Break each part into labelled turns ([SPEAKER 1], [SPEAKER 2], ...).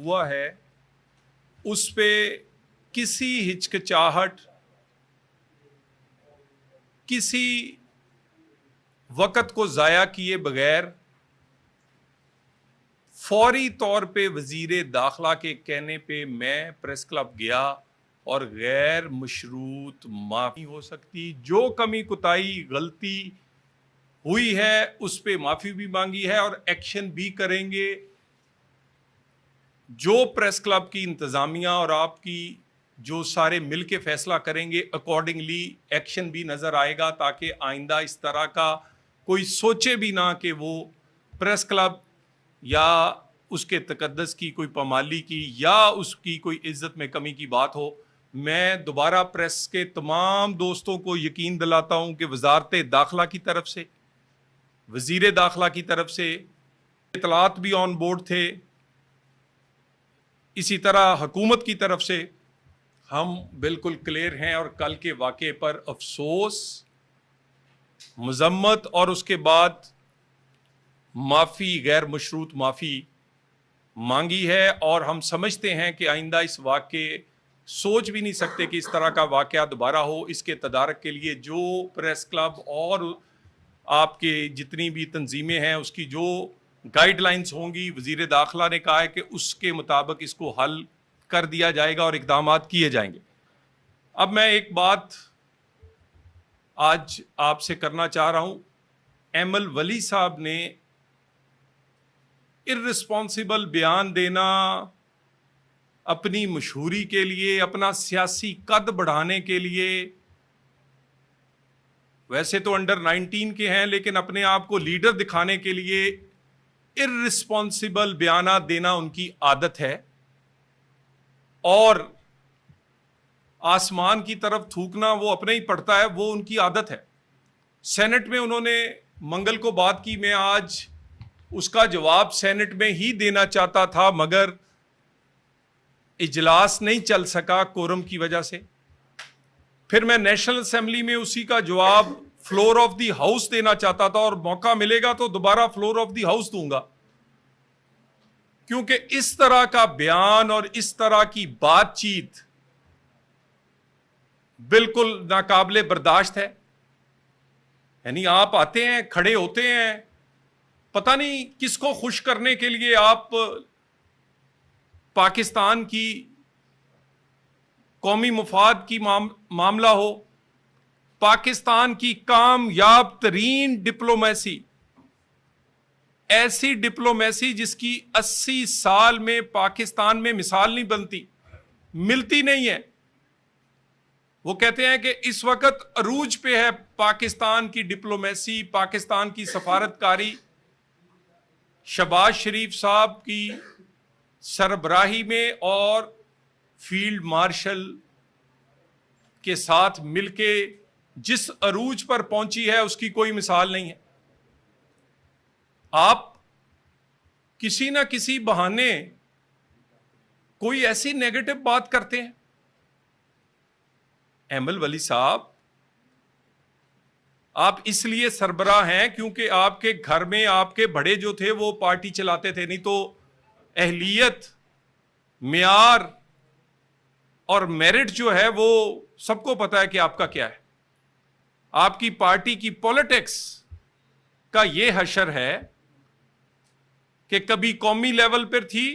[SPEAKER 1] ہوا ہے اس پہ کسی ہچکچاہٹ، کسی وقت کو ضائع کیے بغیر فوری طور پہ وزیر داخلہ کے کہنے پہ میں پریس کلب گیا اور غیر مشروط معافی ہو سکتی، جو کمی کوتاہی غلطی ہوئی ہے اس پہ معافی بھی مانگی ہے اور ایکشن بھی کریں گے۔ جو پریس کلب کی انتظامیہ اور آپ کی جو سارے مل کے فیصلہ کریں گے اکارڈنگلی ایکشن بھی نظر آئے گا، تاکہ آئندہ اس طرح کا کوئی سوچے بھی نہ کہ وہ پریس کلب یا اس کے تقدس کی کوئی پامالی کی یا اس کی کوئی عزت میں کمی کی بات ہو۔ میں دوبارہ پریس کے تمام دوستوں کو یقین دلاتا ہوں کہ وزارت داخلہ کی طرف سے، وزیر داخلہ کی طرف سے اطلاعات بھی آن بورڈ تھے، اسی طرح حکومت کی طرف سے ہم بالکل کلیئر ہیں، اور کل کے واقعے پر افسوس، مذمت اور اس کے بعد معافی، غیر مشروط معافی مانگی ہے۔ اور ہم سمجھتے ہیں کہ آئندہ اس واقعے سوچ بھی نہیں سکتے کہ اس طرح کا واقعہ دوبارہ ہو۔ اس کے تدارک کے لیے جو پریس کلب اور آپ کے جتنی بھی تنظیمیں ہیں اس کی جو گائیڈ لائنز ہوں گی، وزیر داخلہ نے کہا ہے کہ اس کے مطابق اس کو حل کر دیا جائے گا اور اقدامات کیے جائیں گے۔ اب میں ایک بات آج آپ سے کرنا چاہ رہا ہوں۔ ایمل ولی صاحب نے ارسپانسبل بیان دینا اپنی مشہوری کے لیے، اپنا سیاسی قد بڑھانے کے لیے، ویسے تو انڈر 19 کے ہیں لیکن اپنے آپ کو لیڈر دکھانے کے لیے ارسپانسبل بیانات دینا ان کی عادت ہے، اور آسمان کی طرف تھوکنا وہ اپنے ہی پڑتا ہے، وہ ان کی عادت ہے۔ سینٹ میں انہوں نے منگل کو بات کی، میں آج اس کا جواب سینٹ میں ہی دینا چاہتا تھا مگر اجلاس نہیں چل سکا کورم کی وجہ سے۔ پھر میں نیشنل اسمبلی میں اسی کا جواب فلور آف دی ہاؤس دینا چاہتا تھا، اور موقع ملے گا تو دوبارہ فلور آف دی ہاؤس دوں گا، کیونکہ اس طرح کا بیان اور اس طرح کی بات چیت بالکل ناقابل برداشت ہے۔ یعنی آپ آتے ہیں، کھڑے ہوتے ہیں، پتہ نہیں کس کو خوش کرنے کے لیے، آپ پاکستان کی قومی مفاد کی معاملہ ہو، پاکستان کی کامیاب ترین ڈپلومیسی، ایسی ڈپلومیسی جس کی 80 سال میں پاکستان میں مثال نہیں بنتی، ملتی نہیں ہے۔ وہ کہتے ہیں کہ اس وقت عروج پہ ہے پاکستان کی ڈپلومیسی، پاکستان کی سفارتکاری۔ شہباز شریف صاحب کی سربراہی میں اور فیلڈ مارشل کے ساتھ مل کے جس عروج پر پہنچی ہے اس کی کوئی مثال نہیں ہے۔ آپ کسی نہ کسی بہانے کوئی ایسی نیگیٹو بات کرتے ہیں۔ ایمل ولی صاحب، آپ اس لیے سربراہ ہیں کیونکہ آپ کے گھر میں آپ کے بڑے جو تھے وہ پارٹی چلاتے تھے، نہیں تو اہلیت، معیار اور میرٹ جو ہے وہ سب کو پتا ہے کہ آپ کا کیا ہے۔ آپ کی پارٹی کی پولیٹکس کا یہ حشر ہے کہ کبھی قومی لیول پر تھی،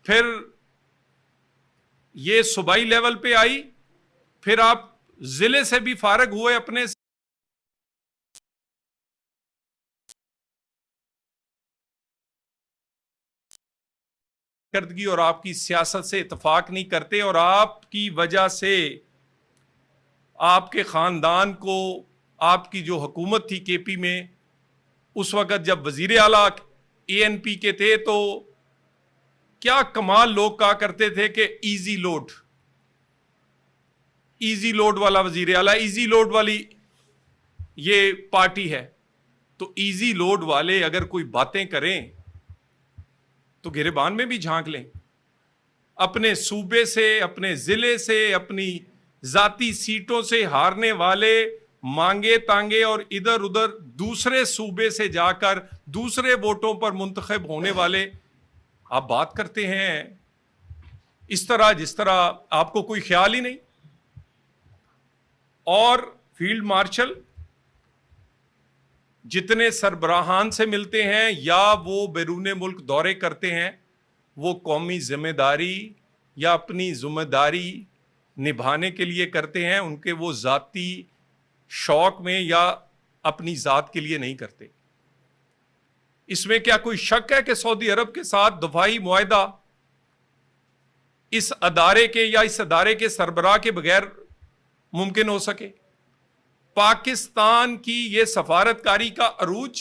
[SPEAKER 1] پھر یہ صوبائی لیول پہ آئی، پھر آپ ضلع سے بھی فارغ ہوئے اپنے کردگی اور آپ کی سیاست سے اتفاق نہیں کرتے، اور آپ کی وجہ سے آپ کے خاندان کو، آپ کی جو حکومت تھی کے پی میں اس وقت جب وزیر اعلیٰ اے این پی کے تھے، تو کیا کمال لوگ کہا کرتے تھے کہ ایزی لوڈ، ایزی لوڈ والا وزیر اعلیٰ، ایزی لوڈ والی یہ پارٹی ہے۔ تو ایزی لوڈ والے اگر کوئی باتیں کریں تو گریبان میں بھی جھانک لیں۔ اپنے صوبے سے، اپنے ضلع سے، اپنی ذاتی سیٹوں سے ہارنے والے، مانگے تانگے اور ادھر ادھر دوسرے صوبے سے جا کر دوسرے ووٹوں پر منتخب ہونے والے آپ بات کرتے ہیں اس طرح جس طرح آپ کو کوئی خیال ہی نہیں. اور فیلڈ مارشل جتنے سربراہان سے ملتے ہیں یا وہ بیرون ملک دورے کرتے ہیں وہ قومی ذمہ داری یا اپنی ذمہ داری نبھانے کے لیے کرتے ہیں, ان کے وہ ذاتی شوق میں یا اپنی ذات کے لیے نہیں کرتے. اس میں کیا کوئی شک ہے کہ سعودی عرب کے ساتھ دفاعی معاہدہ اس ادارے کے یا اس ادارے کے سربراہ کے بغیر ممکن ہو سکے؟ پاکستان کی یہ سفارتکاری کا عروج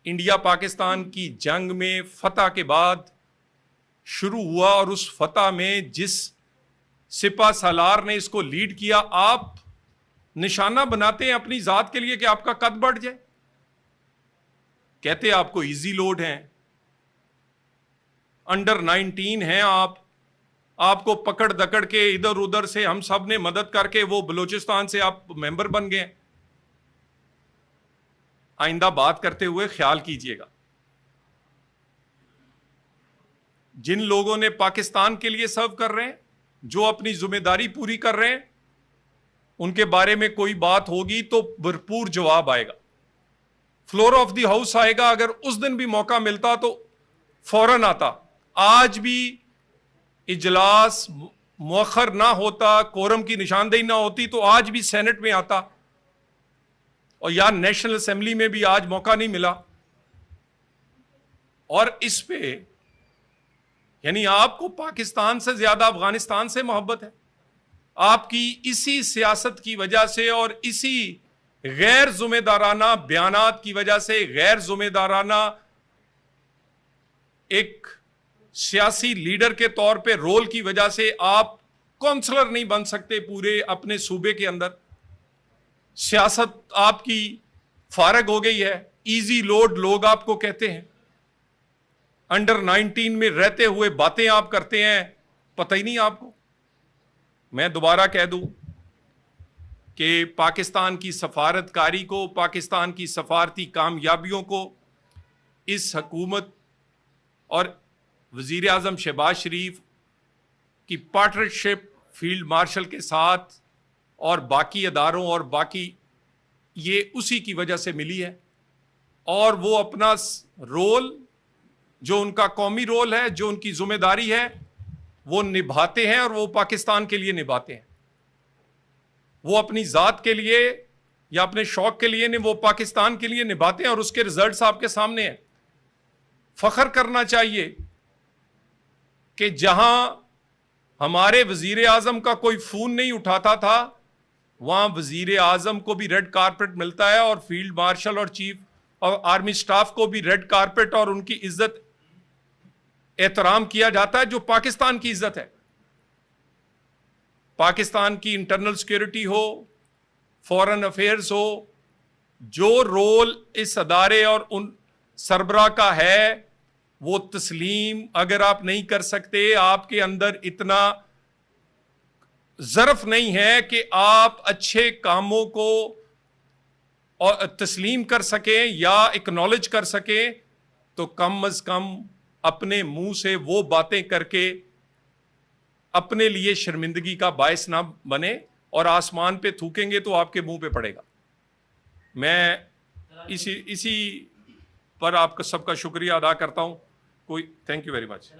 [SPEAKER 1] انڈیا پاکستان کی جنگ میں فتح کے بعد شروع ہوا, اور اس فتح میں جس سپہ سالار نے اس کو لیڈ کیا, آپ نشانہ بناتے ہیں اپنی ذات کے لیے کہ آپ کا قد بڑھ جائے. کہتے ہیں آپ کو ایزی لوڈ ہیں, انڈر 19 ہیں آپ کو پکڑ دکڑ کے ادھر ادھر سے ہم سب نے مدد کر کے وہ بلوچستان سے آپ ممبر بن گئے. آئندہ بات کرتے ہوئے خیال کیجئے گا, جن لوگوں نے پاکستان کے لیے سرو کر رہے ہیں, جو اپنی ذمہ داری پوری کر رہے ہیں, ان کے بارے میں کوئی بات ہوگی تو بھرپور جواب آئے گا, فلور آف دی ہاؤس آئے گا. اگر اس دن بھی موقع ملتا تو فوراً آتا. آج بھی اجلاس مؤخر نہ ہوتا, کورم کی نشاندہی نہ ہوتی تو آج بھی سینٹ میں آتا, اور یا نیشنل اسمبلی میں بھی آج موقع نہیں ملا. اور اس پہ یعنی آپ کو پاکستان سے زیادہ افغانستان سے محبت ہے. آپ کی اسی سیاست کی وجہ سے اور اسی غیر ذمہ دارانہ بیانات کی وجہ سے, غیر ذمہ دارانہ ایک سیاسی لیڈر کے طور پہ رول کی وجہ سے آپ کونسلر نہیں بن سکتے پورے اپنے صوبے کے اندر. سیاست آپ کی فارغ ہو گئی ہے, ایزی لوڈ لوگ آپ کو کہتے ہیں. انڈر 19 میں رہتے ہوئے باتیں آپ کرتے ہیں, پتہ ہی نہیں آپ کو. میں دوبارہ کہہ دوں کہ پاکستان کی سفارتکاری کو, پاکستان کی سفارتی کامیابیوں کو اس حکومت اور وزیر اعظم شہباز شریف کی پارٹنرشپ فیلڈ مارشل کے ساتھ اور باقی اداروں اور باقی, یہ اسی کی وجہ سے ملی ہے. اور وہ اپنا رول, جو ان کا قومی رول ہے, جو ان کی ذمہ داری ہے, وہ نبھاتے ہیں, اور وہ پاکستان کے لیے نبھاتے ہیں. وہ اپنی ذات کے لیے یا اپنے شوق کے لیے نہیں, وہ پاکستان کے لیے نبھاتے ہیں, اور اس کے ریزلٹس آپ کے سامنے ہیں. فخر کرنا چاہیے کہ جہاں ہمارے وزیر اعظم کا کوئی فون نہیں اٹھاتا تھا, وہاں وزیر اعظم کو بھی ریڈ کارپٹ ملتا ہے, اور فیلڈ مارشل اور چیف اور آرمی سٹاف کو بھی ریڈ کارپٹ اور ان کی عزت احترام کیا جاتا ہے, جو پاکستان کی عزت ہے. پاکستان کی انٹرنل سیکورٹی ہو, فورن افیئرز ہو, جو رول اس ادارے اور ان سربراہ کا ہے وہ تسلیم اگر آپ نہیں کر سکتے, آپ کے اندر اتنا ظرف نہیں ہے کہ آپ اچھے کاموں کو تسلیم کر سکیں یا اکنالج کر سکیں, تو کم از کم اپنے منہ سے وہ باتیں کر کے اپنے لیے شرمندگی کا باعث نہ بنے, اور آسمان پہ تھوکیں گے تو آپ کے منہ پہ پڑے گا. میں اسی پر آپ کا سب کا شکریہ ادا کرتا ہوں. Thank you very much.